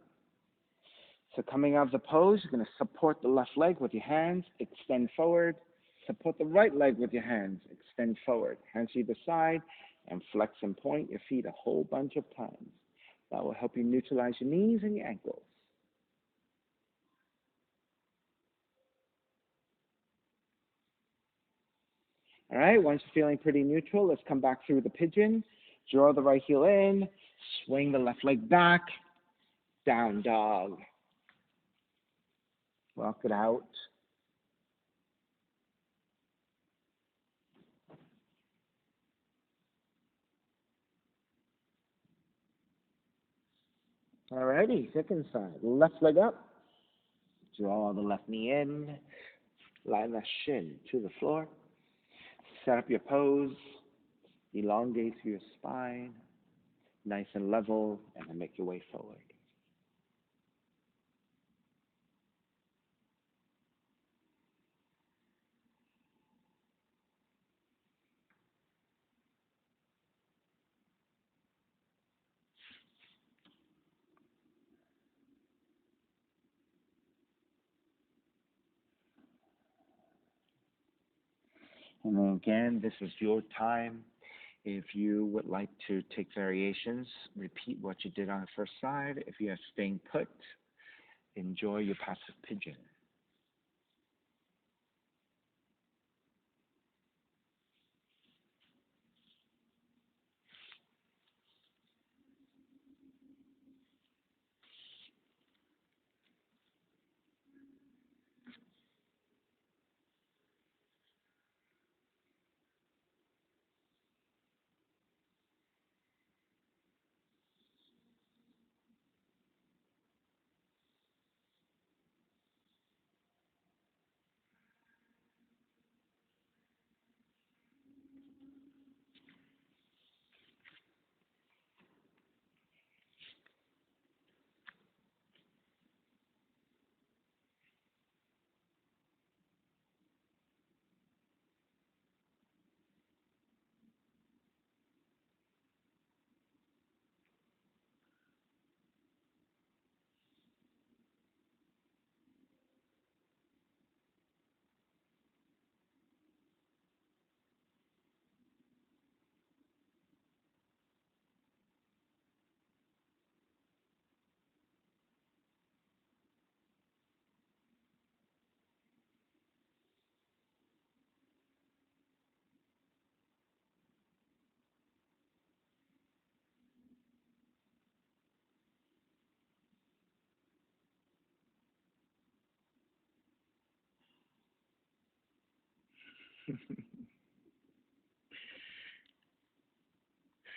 So coming out of the pose, you're going to support the left leg with your hands, extend forward. Support the right leg with your hands, extend forward. Hands to either side, and flex and point your feet a whole bunch of times. That will help you neutralize your knees and your ankles. All right, once you're feeling pretty neutral, let's come back through the pigeon. Draw the right heel in, swing the left leg back, down dog. Walk it out. All righty, second side. Left leg up. Draw the left knee in. Line the shin to the floor. Set up your pose. Elongate through your spine. Nice and level, and then make your way forward. And then again, this is your time. If you would like to take variations, repeat what you did on the first side. If you are staying put, enjoy your passive pigeon.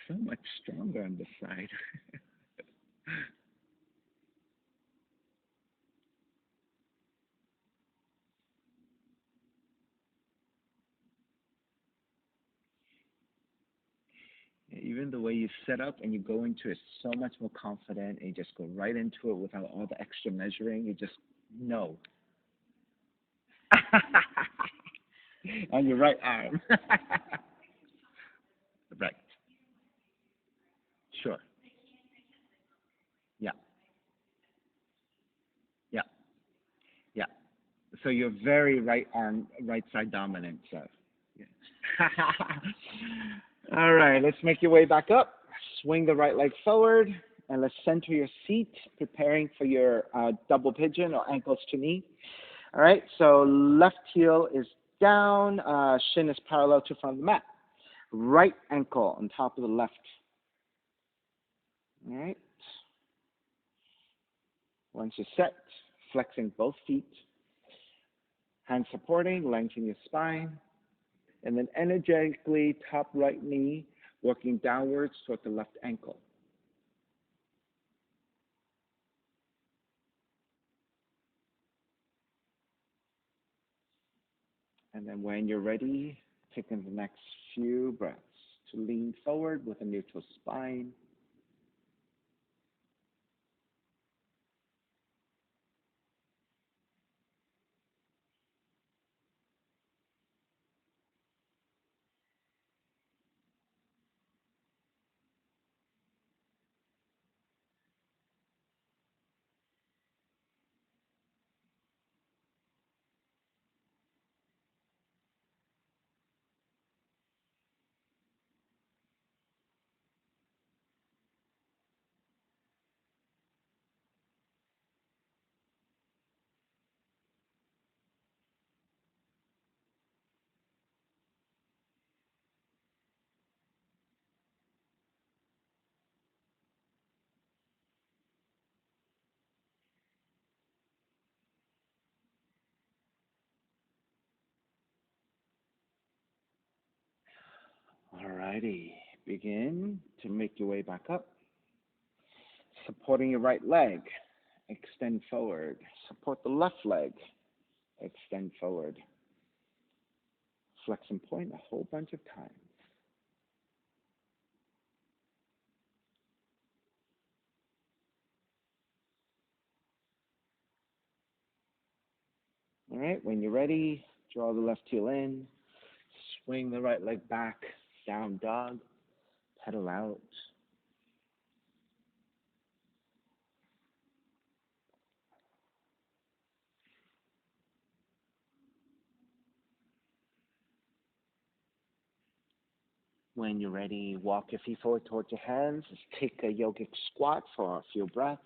So much stronger on this side. Even the way you set up and you go into it so much more confident and you just go right into it without all the extra measuring. You just know. On your right arm. Right. Sure. Yeah. Yeah. Yeah. So you're very right arm, right side dominant. So. Yeah. All right. Let's make your way back up. Swing the right leg forward, and let's center your seat, preparing for your double pigeon or ankles to knee. All right. So left heel is down, shin is parallel to front of the mat. Right ankle on top of the left. All right. Once you're set, flexing both feet, hands supporting, lengthening your spine, and then energetically top right knee working downwards toward the left ankle. And then when you're ready, taking the next few breaths to lean forward with a neutral spine. Alrighty, begin to make your way back up. Supporting your right leg, extend forward. Support the left leg, extend forward. Flex and point a whole bunch of times. All right, when you're ready, draw the left heel in, swing the right leg back, down dog, pedal out. When you're ready, walk your feet forward towards your hands. Let's take a yogic squat for a few breaths.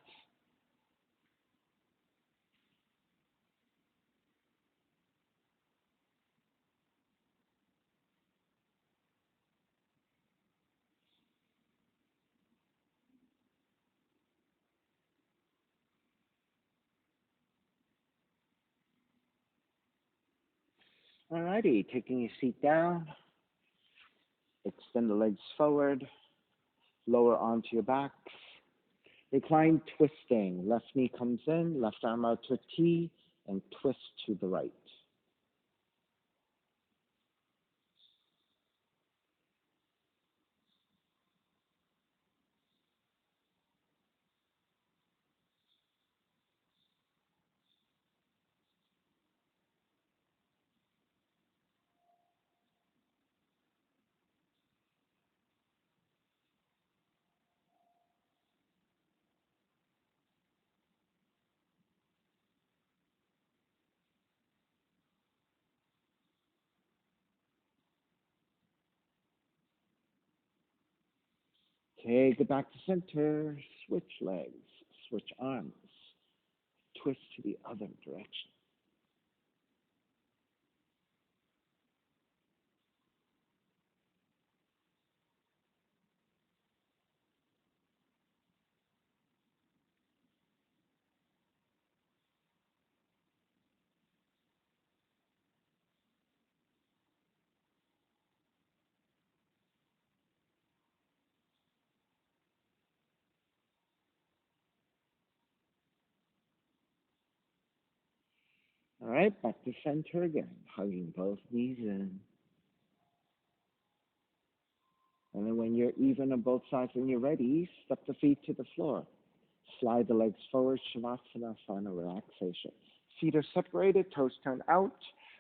Alrighty, taking your seat down, extend the legs forward, lower arm to your back. Recline twisting. Left knee comes in, left arm out to a T, and twist to the right. Okay, get back to center. Switch legs, switch arms, twist to the other direction. All right, back to center again, hugging both knees in. And then when you're even on both sides and you're ready, step the feet to the floor. Slide the legs forward, Shavasana, final relaxation. Feet are separated, toes turn out,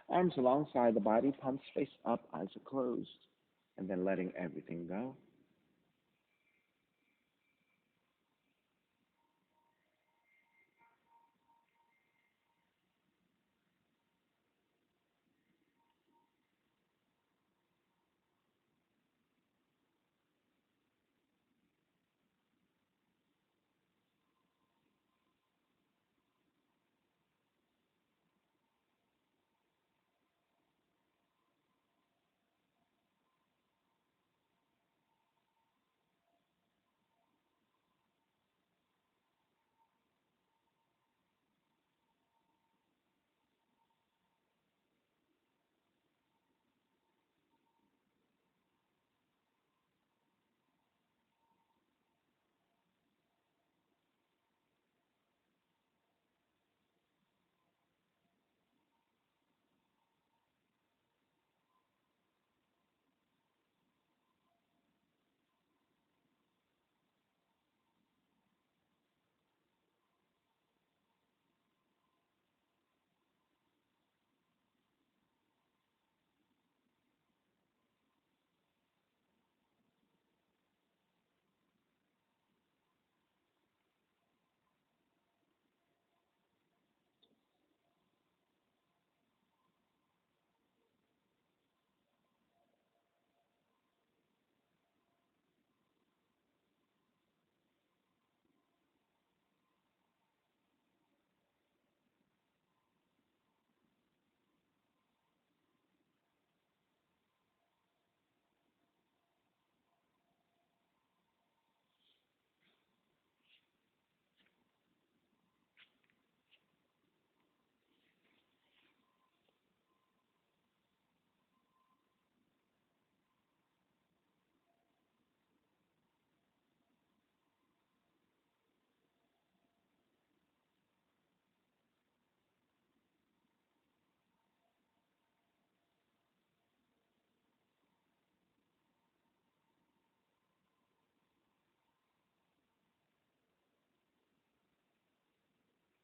arms alongside the body, palms face up, eyes are closed. And then letting everything go.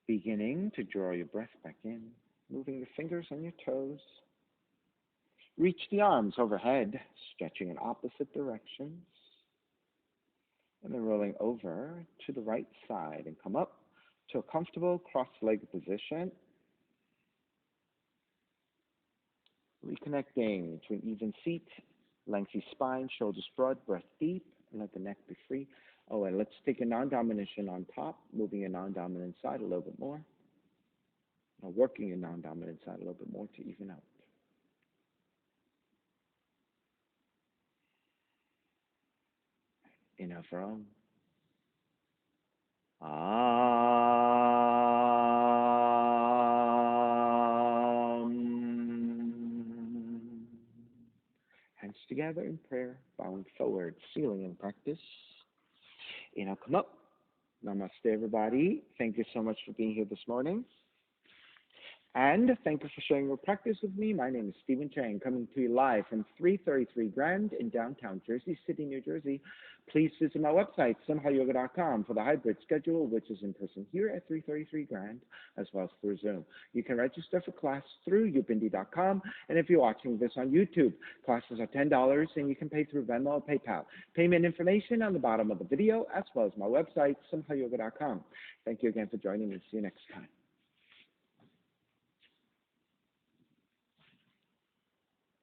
Beginning to draw your breath back in, moving the fingers on your toes. Reach the arms overhead, stretching in opposite directions. And then rolling over to the right side and come up to a comfortable cross-legged position. Reconnecting to an even seat, lengthy spine, shoulders broad, breath deep, and let the neck be free. Oh, and let's take a non-domination on top, moving a non-dominant side a little bit more. Now working a non-dominant side a little bit more to even out. Inhale for Om. Hands together in prayer, bowing forward, sealing in practice. Inhale, come up. Namaste, everybody. Thank you so much for being here this morning. And thank you for sharing your practice with me. My name is Stephen Chang, coming to you live from 333 Grand in downtown Jersey City, New Jersey. Please visit my website, simhayoga.com, for the hybrid schedule, which is in person here at 333 Grand, as well as through Zoom. You can register for class through ubindi.com, and if you're watching this on YouTube, classes are $10, and you can pay through Venmo or PayPal. Payment information on the bottom of the video, as well as my website, simhayoga.com. Thank you again for joining me. See you next time.